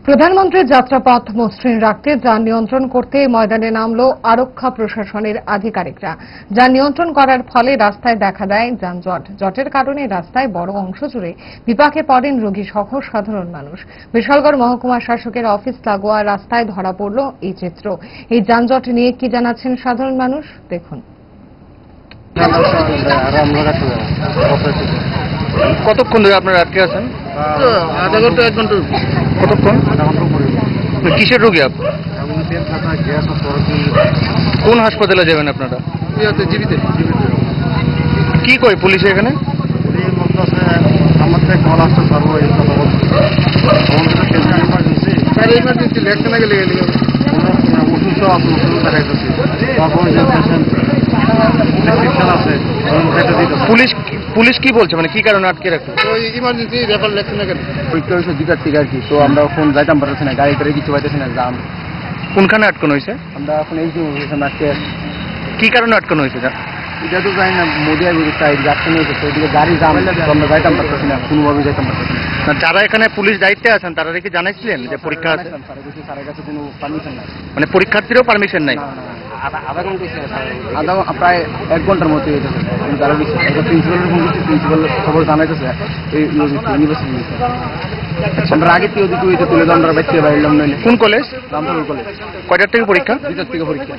প্রধানমন্ত্রীর যাত্রাপথ মসৃণ রাখতে যান নিয়ন্ত্রণ করতে ময়দানে নামল আরক্ষা প্রশাসনের আধিকারিকরা। যান নিয়ন্ত্রণ করার ফলে রাস্তায় দেখা দেয় যানজট। জটের কারণে রাস্তায় বড় অংশ জুড়ে বিপাকে পড়েন রোগী সহ সাধারণ মানুষ। বিশালগড় মহকুমা শাসকের অফিস লাগোয়া রাস্তায় ধরা পড়ল এই চিত্র। এই যানজট নিয়ে কি জানাচ্ছেন সাধারণ মানুষ, দেখুন। কতক্ষণ ধরে আপনারা আটকে আছেন? আধা ঘন্টা 1 ঘন্টা। কতক্ষণ? কিসের রোগী আপনি? কোন হাসপাতালে যাবেন আপনারা? জীবিতে কি কই পুলিশ এখানে? ইমার্জেন্সি লেখতে না গেলে পুলিশ কি বলছে, মানে কি কারণে আটকে রাখছে? ওই ইমার্জেন্সি ব্যাপার লেখতে না গেলে পরীক্ষা হয়েছে 2টার থেকে আর কি। তো আমরা এখন যাইতাম পারতেছি না, গাড়ি টাড়ি কিছু পাইতেছি না, জাম। কোনখানে আটকানো হয়েছে? আমরা এখন এই যে আজকে কি কারণে আটকানো হয়েছে? এটা তো জানি না, মোদি সাইড আটকানো হয়েছে, তো এদিকে গাড়ি জাম, তো আমরা যাইতাম পারতেছি না, কোনোভাবে যাইতাম পারতেছি না। যারা এখানে পুলিশ দায়িত্বে আছেন তারা কি জানাইছিলেন যে পরীক্ষা আছে? স্যারের কাছে কোনো পারমিশন নাই, মানে পরীক্ষার্থীরও পারমিশন নাই? আধা প্রায় 1 ঘন্টার মতো হয়েছে। যারা প্রিন্সিপালের ফোন করছি, প্রিন্সিপাল খবর জানাইতেছে এই ইউনিভার্সিটি। আমরা আগে থেকে তুলে আমরা বাইরে বাইলাম। নইলে কোন কলেজ? রামপুর কলেজ। কয়টার থেকে পরীক্ষা? 2টার থেকে পরীক্ষা।